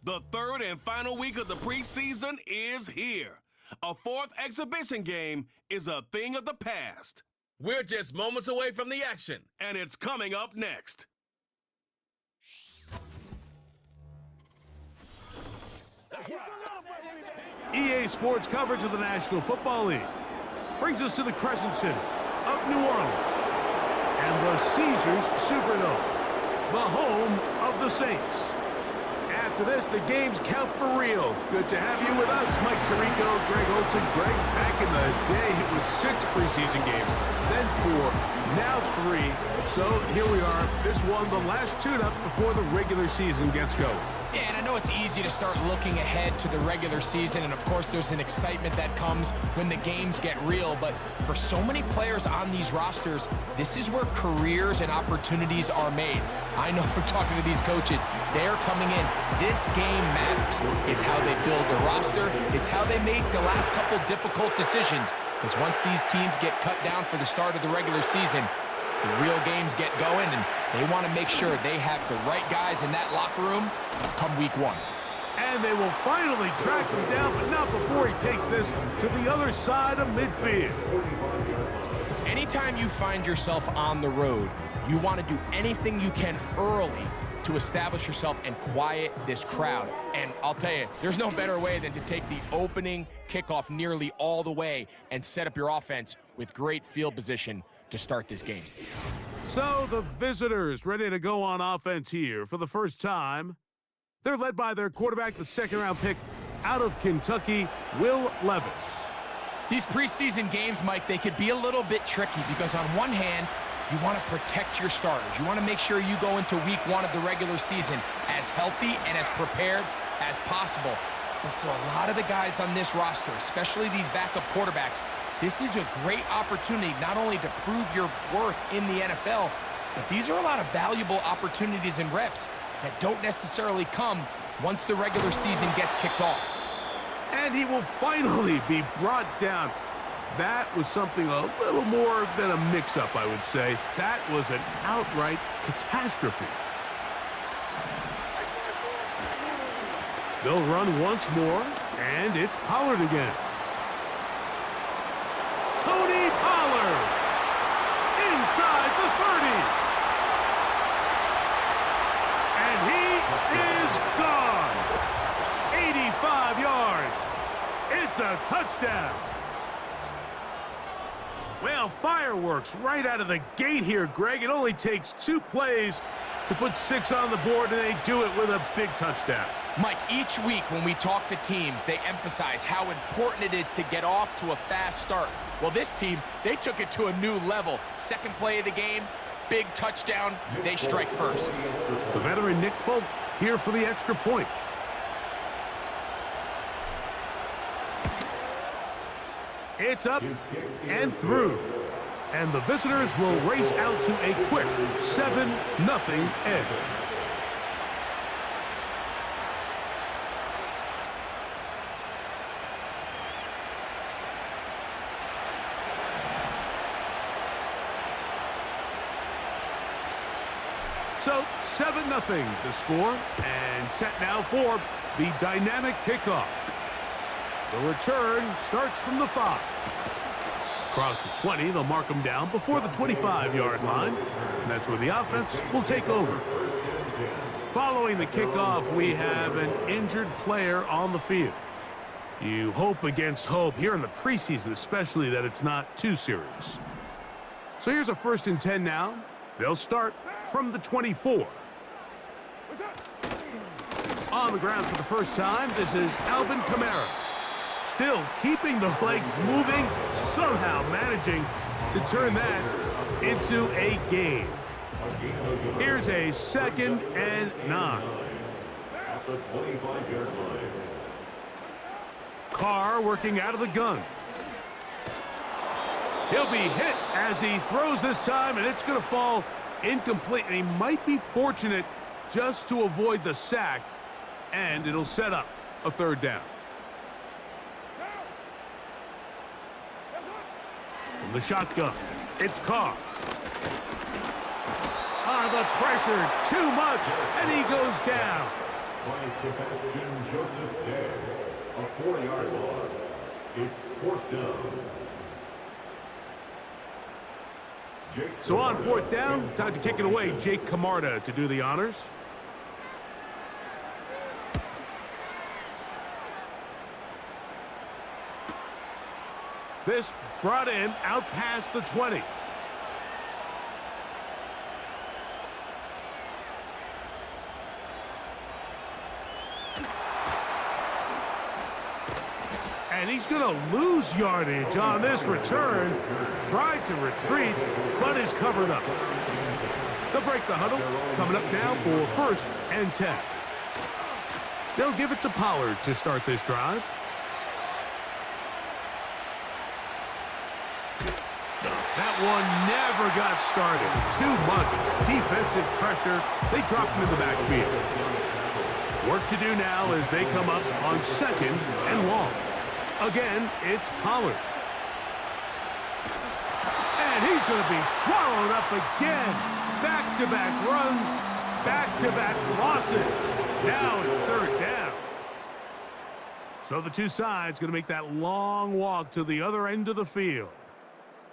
The third and final week of the preseason is here. A fourth exhibition game is a thing of the past. We're just moments away from the action. And it's coming up next. EA Sports coverage of the National Football League brings us to the Crescent City of New Orleans and the Caesars Superdome, the home of the Saints. After this, the games count for real. Good to have you with us, Mike Tirico, Greg Olson. Greg, back in the day, it was 6 preseason games, then 4, now 3. So here we are. This one, the last tune-up before the regular season gets going. Yeah, and I know it's easy to start looking ahead to the regular season, and of course there's an excitement that comes when the games get real, but for so many players on these rosters, this is where careers and opportunities are made. I know from talking to these coaches, they're coming in. This game matters. It's how they build a roster. It's how they make the last couple difficult decisions, because once these teams get cut down for the start of the regular season, the real games get going, and they want to make sure they have the right guys in that locker room come week 1. And they will finally track him down, but not before he takes this to the other side of midfield. Anytime you find yourself on the road, you want to do anything you can early to establish yourself and quiet this crowd. And I'll tell you, there's no better way than to take the opening kickoff nearly all the way and set up your offense with great field position to start this game. So the visitors ready to go on offense here for the first time. They're led by their quarterback, the second-round pick out of Kentucky, Will Levis. These preseason games, Mike, they could be a little bit tricky because on one hand, you want to protect your starters. You want to make sure you go into week 1 of the regular season as healthy and as prepared as possible. But for a lot of the guys on this roster, especially these backup quarterbacks, this is a great opportunity not only to prove your worth in the NFL, but these are a lot of valuable opportunities and reps that don't necessarily come once the regular season gets kicked off. And he will finally be brought down. That was something a little more than a mix-up, I would say. That was an outright catastrophe. They'll run once more, and it's Pollard again. Tony Pollard inside the 30. And he is gone. 85 yards. It's a touchdown. Well, fireworks right out of the gate here, Greg. It only takes 2 plays to put 6 on the board, and they do it with a big touchdown. Mike, each week when we talk to teams, they emphasize how important it is to get off to a fast start. Well, this team, they took it to a new level. Second play of the game, big touchdown, they strike first. The veteran Nick Folk here for the extra point. It's up and through. And the visitors will race out to a quick 7-0 edge. So 7-0 to score, and set now for the dynamic kickoff. The return starts from the 5. Across the 20, they'll mark them down before the 25-yard line. And that's where the offense will take over. Following the kickoff, we have an injured player on the field. You hope against hope here in the preseason, especially that it's not too serious. So here's a 1st and 10 now. They'll start from the 24. On the ground for the first time, this is Alvin Kamara. Still keeping the legs moving, somehow managing to turn that into a gain. Here's a 2nd and 9. At the 25-yard line. Carr working out of the gun. He'll be hit as he throws this time, and it's going to fall incomplete. And he might be fortunate just to avoid the sack, and it'll set up a 3rd down. From the shotgun, it's Carr. The pressure, too much, and he goes down. by Sebastian Joseph Day. A 4-yard loss. It's 4th down. So on 4th down, time to kick it away. Jake Camarda to do the honors. This brought in out past the 20. And he's going to lose yardage on this return. Tried to retreat, but is covered up. They'll break the huddle. Coming up now for 1st and 10. They'll give it to Pollard to start this drive. That one never got started. Too much defensive pressure. They dropped him in the backfield. Work to do now as they come up on 2nd and long. Again, it's Pollard. And he's going to be swallowed up again. Back-to-back runs, back-to-back losses. Now it's 3rd down. So the two sides going to make that long walk to the other end of the field.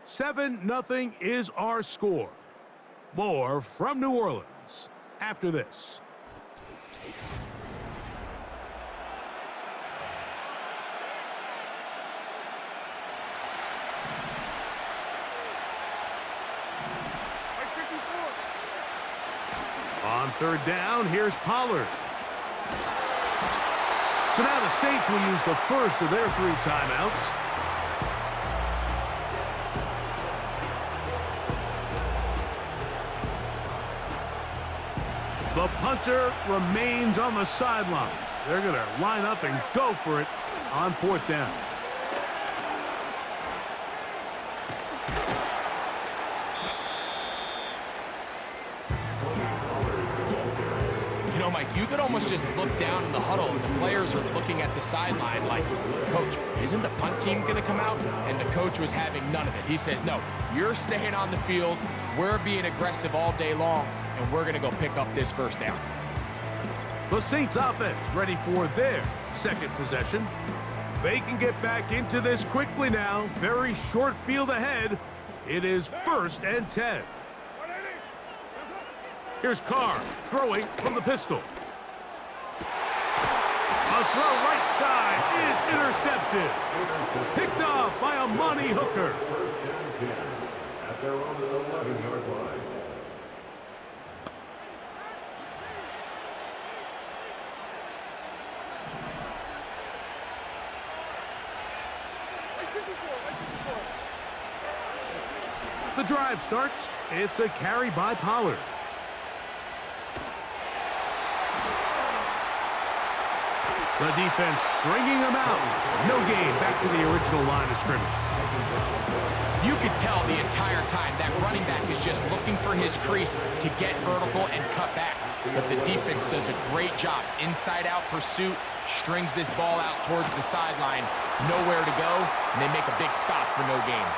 7-0 is our score. More from New Orleans after this. On 3rd down, here's Pollard. So now the Saints will use the first of their 3 timeouts. The punter remains on the sideline. They're going to line up and go for it on 4th down. You know, Mike, you could almost just look down in the huddle and the players are looking at the sideline like, Coach, isn't the punt team going to come out? And the coach was having none of it. He says, no, you're staying on the field. We're being aggressive all day long, and we're going to go pick up this 1st down. The Saints offense ready for their 2nd possession. They can get back into this quickly now. Very short field ahead. It is 1st and 10. Here's Carr throwing from the pistol. A throw right side is intercepted. Picked off by a Monty Hooker. 1st and 10 at their own 11-yard line. The drive starts. It's a carry by Pollard. The defense stringing them out. No gain back to the original line of scrimmage. You could tell the entire time that running back is just looking for his crease to get vertical and cut back. But the defense does a great job. Inside-out pursuit, strings this ball out towards the sideline. Nowhere to go, and they make a big stop for no gain.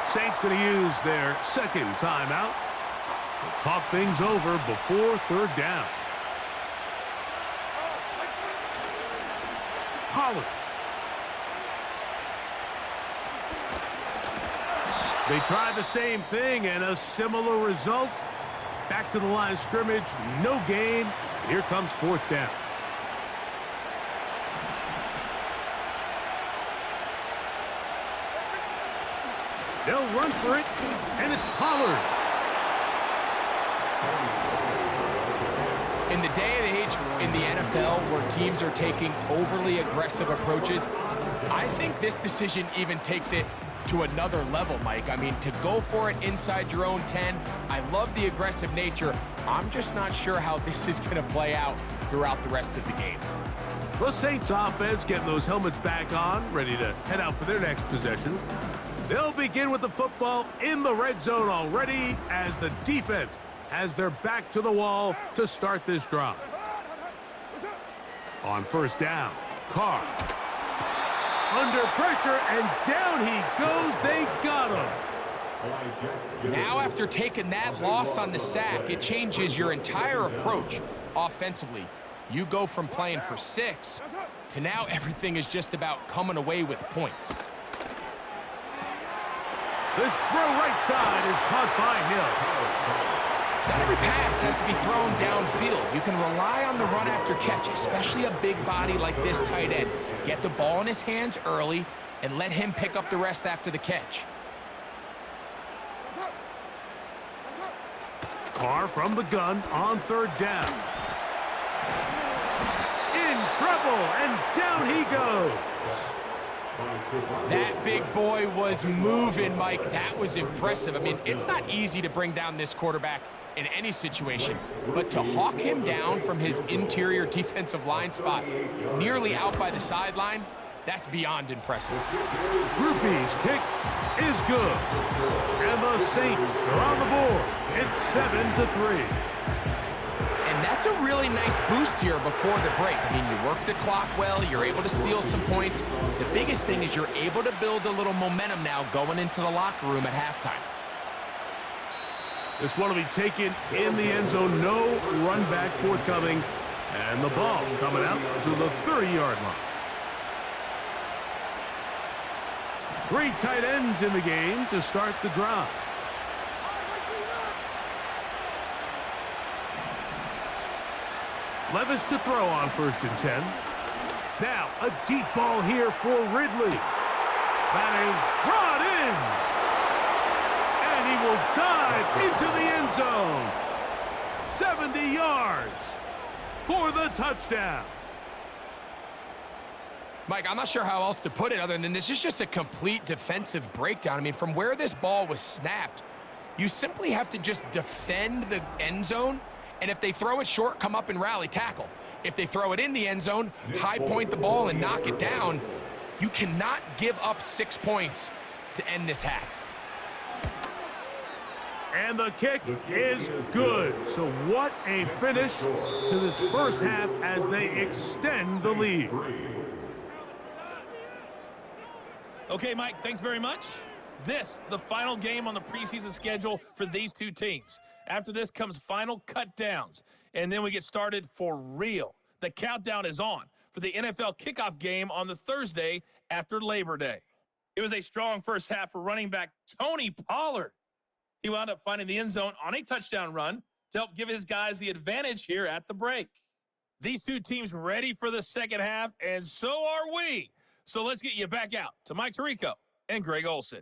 Saints going to use their 2nd timeout. They'll talk things over before 3rd down. Pollard. They tried the same thing and a similar result. Back to the line of scrimmage, no gain. Here comes 4th down. They'll run for it, and it's Pollard. In the day and age in the NFL where teams are taking overly aggressive approaches, I think this decision even takes it to another level, Mike. I mean, to go for it inside your own 10, I love the aggressive nature. I'm just not sure how this is going to play out throughout the rest of the game. The Saints offense getting those helmets back on, ready to head out for their next possession. They'll begin with the football in the red zone already as the defense has their back to the wall to start this drive. On 1st down, Carr. Under pressure, and down he goes. They got him. Now, after taking that loss on the sack, it changes your entire approach offensively. You go from playing for 6 to now everything is just about coming away with points. This throw right side is caught by Hill. Not every pass has to be thrown downfield. You can rely on the run after catch, especially a big body like this tight end. Get the ball in his hands early and let him pick up the rest after the catch. Carr from the gun on 3rd down. In trouble, and down he goes. That big boy was moving, Mike. That was impressive. I mean, it's not easy to bring down this quarterback in any situation, but to hawk him down from his interior defensive line spot nearly out by the sideline, that's beyond impressive. Rupee's kick is good. And the Saints are on the board. It's 7-3. And that's a really nice boost here before the break. I mean, you work the clock well, you're able to steal some points. The biggest thing is you're able to build a little momentum now going into the locker room at halftime. This one will be taken in the end zone. No run back forthcoming. And the ball coming out to the 30-yard line. 3 tight ends in the game to start the drive. Levis to throw on 1st and 10. Now a deep ball here for Ridley. That is brought in. And he will dive into the end zone. 70 yards for the touchdown. Mike, I'm not sure how else to put it other than this is just a complete defensive breakdown. I mean, from where this ball was snapped, you simply have to just defend the end zone, and if they throw it short, come up and rally tackle. If they throw it in the end zone, high point the ball and knock it down. You cannot give up 6 points to end this half. And the kick is good. So what a finish to this first half as they extend the lead. Okay, Mike, thanks very much. The final game on the preseason schedule for these two teams. After this comes final cut downs, and then we get started for real. The countdown is on for the NFL kickoff game on the Thursday after Labor Day. It was a strong first half for running back Tony Pollard. He wound up finding the end zone on a touchdown run to help give his guys the advantage here at the break. These two teams ready for the second half, and so are we. So let's get you back out to Mike Tirico and Greg Olson.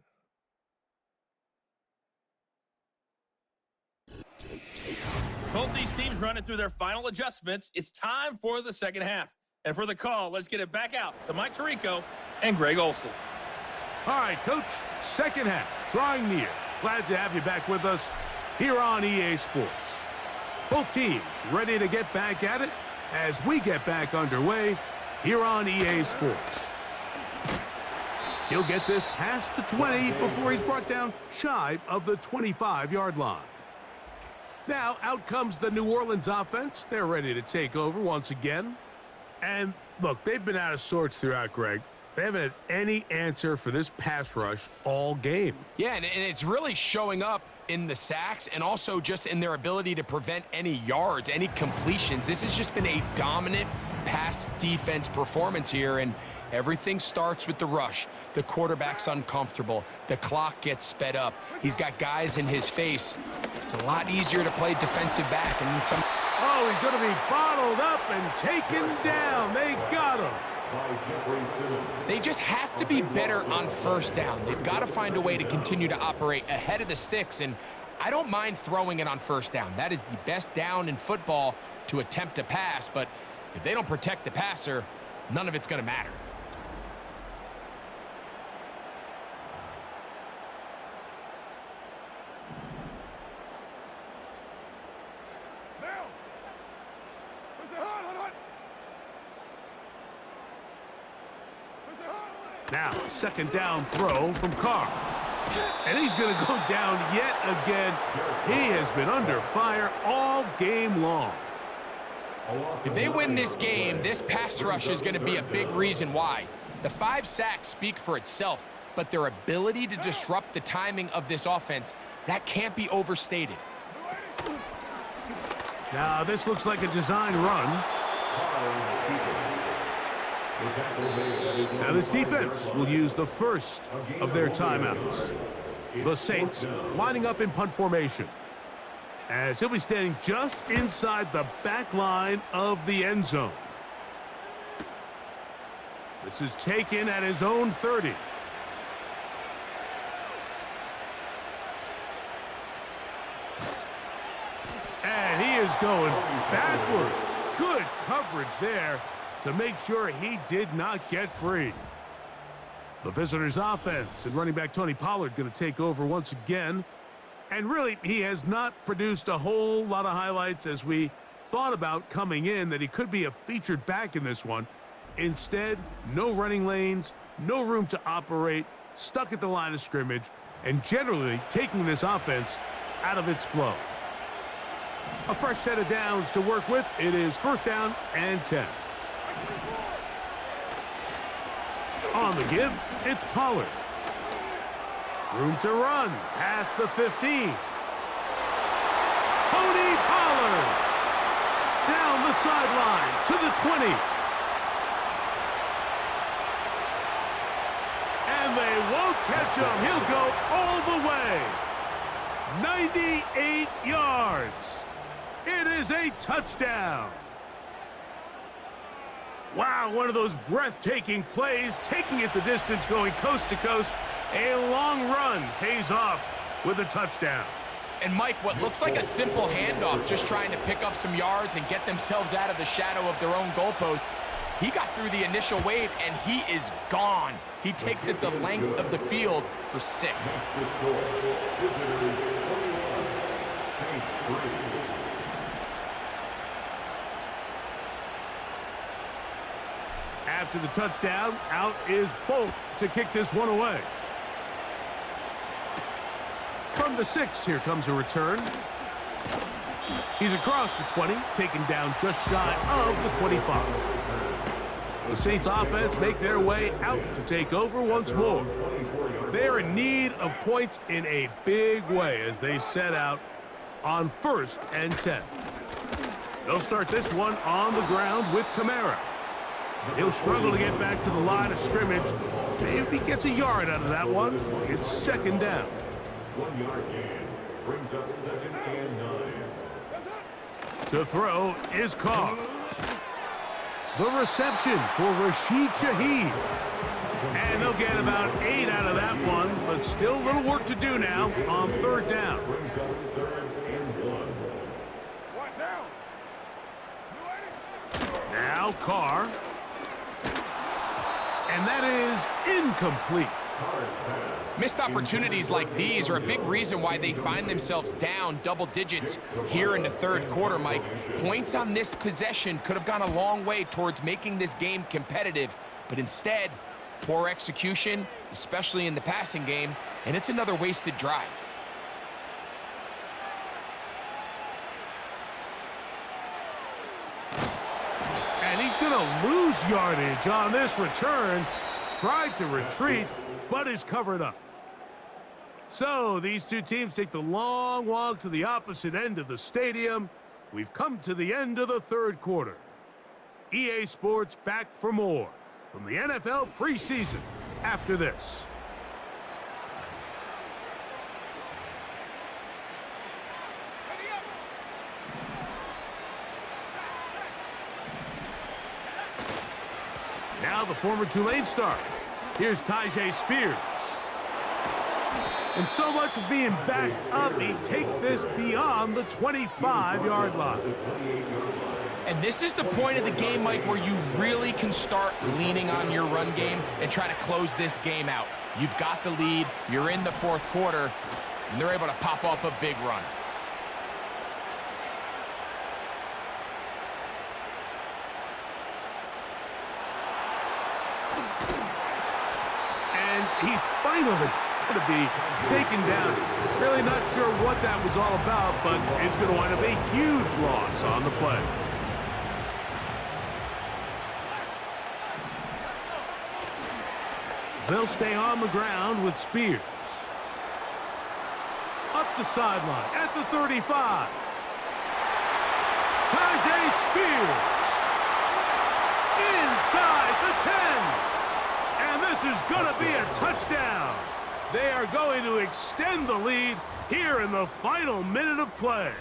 Both these teams running through their final adjustments. It's time for the second half. And for the call, let's get it back out to Mike Tirico and Greg Olson. All right, Coach, second half, drawing near. Glad to have you back with us here on EA Sports. Both teams ready to get back at it as we get back underway here on EA Sports. He'll get this past the 20 before he's brought down shy of the 25-yard line. Now, out comes the New Orleans offense. They're ready to take over once again. And, look, they've been out of sorts throughout, Greg. They haven't had any answer for this pass rush all game. Yeah, and it's really showing up in the sacks and also just in their ability to prevent any yards, any completions. This has just been a dominant pass defense performance here, and everything starts with the rush. The quarterback's uncomfortable. The clock gets sped up. He's got guys in his face. It's a lot easier to play defensive back. And then some. Oh, he's going to be bottled up and taken down. They got him. They just have to be better on first down. They've got to find a way to continue to operate ahead of the sticks, and I don't mind throwing it on first down. That is the best down in football to attempt a pass, but if they don't protect the passer, none of it's going to matter. Now, second down throw from Carr. And he's going to go down yet again. He has been under fire all game long. If they win this game, this pass rush is going to be a big reason why. The 5 sacks speak for itself, but their ability to disrupt the timing of this offense, that can't be overstated. Now, this looks like a design run. Now this defense will use the first of their timeouts. The Saints lining up in punt formation, as he'll be standing just inside the back line of the end zone. This is taken at his own 30. And he is going backwards. Good coverage there to make sure he did not get free. The visitors' offense and running back Tony Pollard going to take over once again. And really, he has not produced a whole lot of highlights as we thought about coming in that he could be a featured back in this one. Instead, no running lanes, no room to operate, stuck at the line of scrimmage, and generally taking this offense out of its flow. A fresh set of downs to work with. It is first down and 10. On the give, it's Pollard. Room to run past the 15. Tony Pollard down the sideline to the 20. And they won't catch him. He'll go all the way. 98 yards. It is a touchdown. Wow, one of those breathtaking plays, taking it the distance, going coast to coast. A long run pays off with a touchdown. And Mike, what looks like a simple handoff, just trying to pick up some yards and get themselves out of the shadow of their own goalpost. He got through the initial wave, and he is gone. He takes it the length of the field for 6. After the touchdown, out is Folk to kick this one away. From the 6, here comes a return. He's across the 20, taken down just shy of the 25. The Saints offense make their way out to take over once more. They're in need of points in a big way as they set out on 1st and 10. They'll start this one on the ground with Kamara. He'll struggle to get back to the line of scrimmage. Maybe he gets a yard out of that one. It's 2nd down. 1 yard gain brings up 2nd and 9. To throw is Carr. The reception for Rashid Shaheed. And they'll get about 8 out of that one, but still a little work to do now on 3rd down. Brings up 3rd and 1. Now Carr. And that is incomplete. Missed opportunities like these are a big reason why they find themselves down double digits here in the 3rd quarter, Mike. Points on this possession could have gone a long way towards making this game competitive, but instead, poor execution, especially in the passing game, and it's another wasted drive. And he's going to lose yardage on this return. Tried to retreat, but is covered up. So these two teams take the long walk to the opposite end of the stadium. We've come to the end of the 3rd quarter. EA Sports back for more from the NFL preseason after this. Now the former Tulane star. Here's Tyjae Spears. And so much of being backed up, he takes this beyond the 25-yard line. And this is the point of the game, Mike, where you really can start leaning on your run game and try to close this game out. You've got the lead, you're in the 4th quarter, and they're able to pop off a big run. And he's finally going to be taken down. Really not sure what that was all about, but it's going to wind up a huge loss on the play. They'll stay on the ground with Spears. Up the sideline at the 35. Tyjae Spears. This is going to be a touchdown. They are going to extend the lead here in the final minute of play.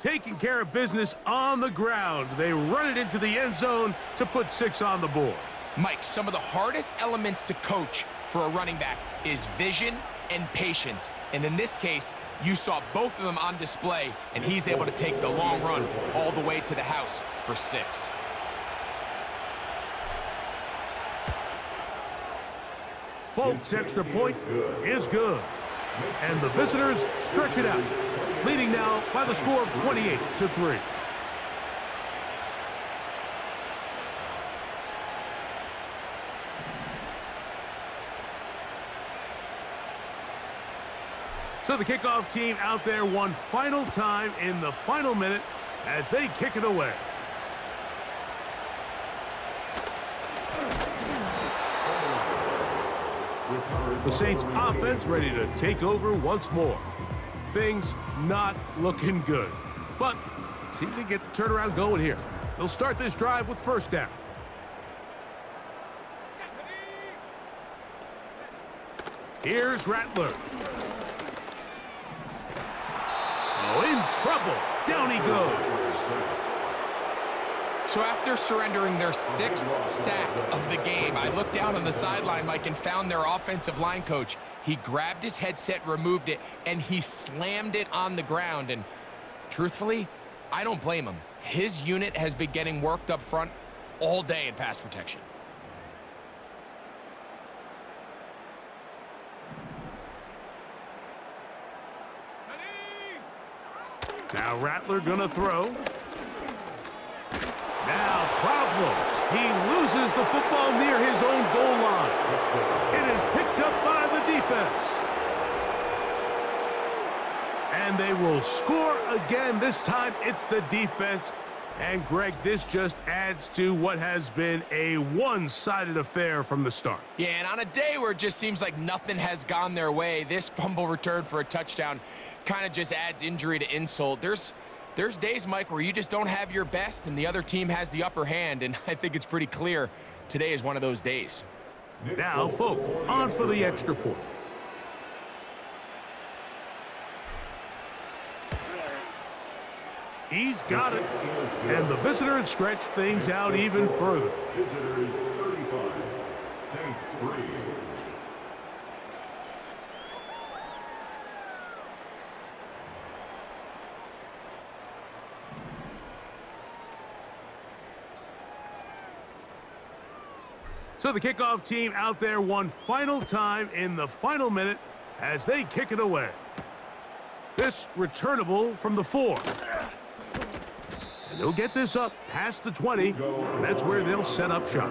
Taking care of business on the ground. They run it into the end zone to put 6 on the board. Mike, some of the hardest elements to coach for a running back is vision and patience. And in this case, you saw both of them on display, and he's able to take the long run all the way to the house for 6. Folks, extra point is good. And the visitors stretch it out, leading now by the score of 28-3. So the kickoff team out there one final time in the final minute as they kick it away. The Saints offense ready to take over once more. Things not looking good. But see if they get the turnaround going here. They'll start this drive with first down. Here's Rattler. Oh, in trouble. Down he goes. So after surrendering their 6th sack of the game, I looked down on the sideline, Mike, and found their offensive line coach. He grabbed his headset, removed it, and he slammed it on the ground. And truthfully, I don't blame him. His unit has been getting worked up front all day in pass protection. Now Rattler gonna throw. Now problems. He loses the football near his own goal line. It is picked up by the defense. And they will score again. This time it's the defense. And Greg, this just adds to what has been a one-sided affair from the start. Yeah, and on a day where it just seems like nothing has gone their way, this fumble return for a touchdown kind of just adds injury to insult. There's days, Mike, where you just don't have your best and the other team has the upper hand, and I think it's pretty clear today is one of those days. Now, Folk, on for the extra point. He's got it, and the visitors stretch things out even further. Visitors 35, Saints 3. So the kickoff team out there one final time in the final minute as they kick it away. This returnable from the 4. And they'll get this up past the 20, and that's where they'll set up shop.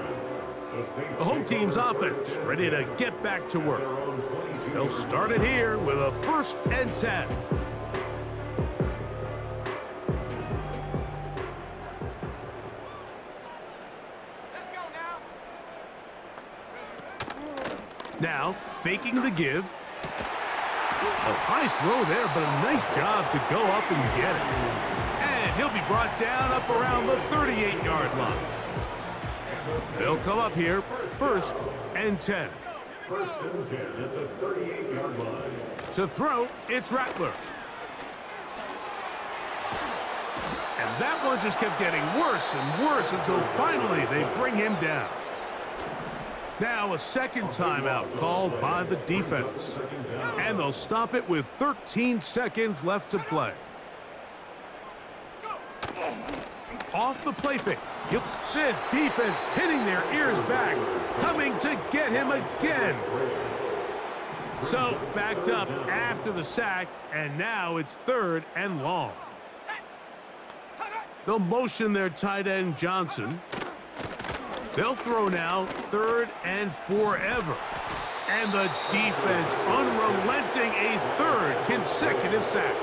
The home team's offense ready to get back to work. They'll start it here with a 1st and 10. Now, faking the give. A high throw there, but a nice job to go up and get it. And he'll be brought down up around the 38-yard line. They'll come up here, 1st and 10. 1st and 10 at the 38-yard line. To throw, it's Rattler. And that one just kept getting worse and worse until finally they bring him down. Now a second timeout called by the defense. And they'll stop it with 13 seconds left to play. Off the play fake. This defense pinning their ears back, coming to get him again. So backed up after the sack, and now it's 3rd and long. They'll motion their tight end Johnson. They'll throw now 3rd and forever. And the defense unrelenting, a 3rd consecutive sack.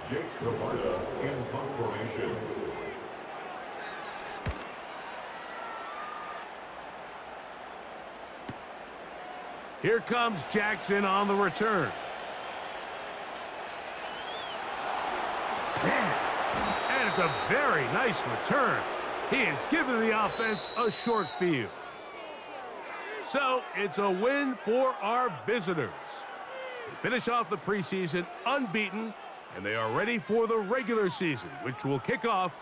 Jake Cavarda in punt formation. Here comes Jackson on the return. That's a very nice return. He has given the offense a short field. So it's a win for our visitors. They finish off the preseason unbeaten, and they are ready for the regular season, which will kick off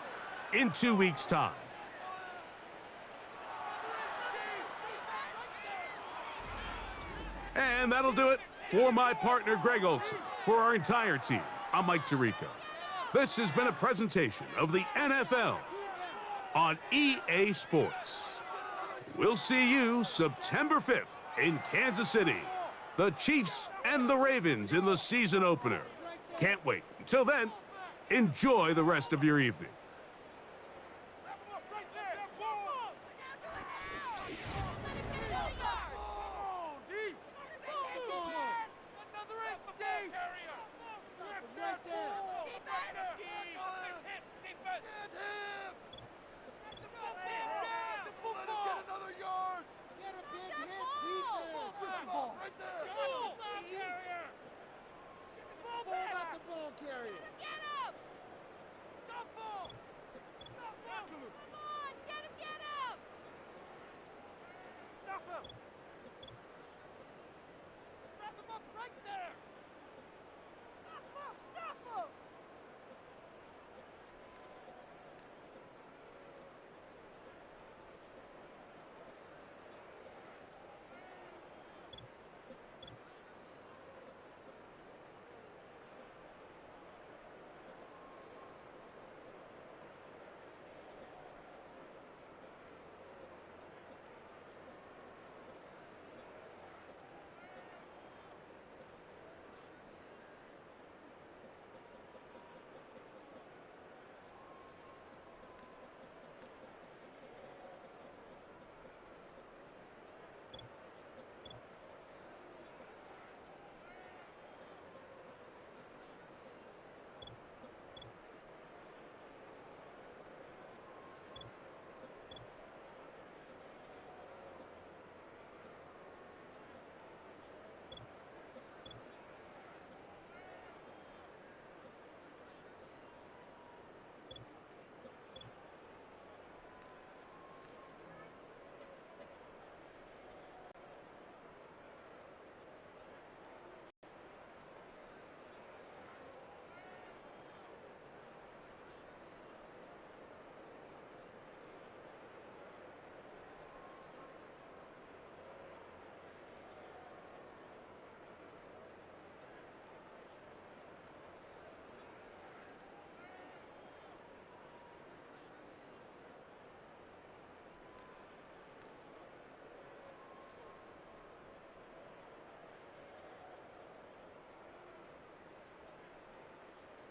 in 2 weeks' time. And that'll do it for my partner, Greg Olson. For our entire team, I'm Mike Tirico. This has been a presentation of the NFL on EA Sports. We'll see you September 5th in Kansas City. The Chiefs and the Ravens in the season opener. Can't wait. Until then, enjoy the rest of your evening.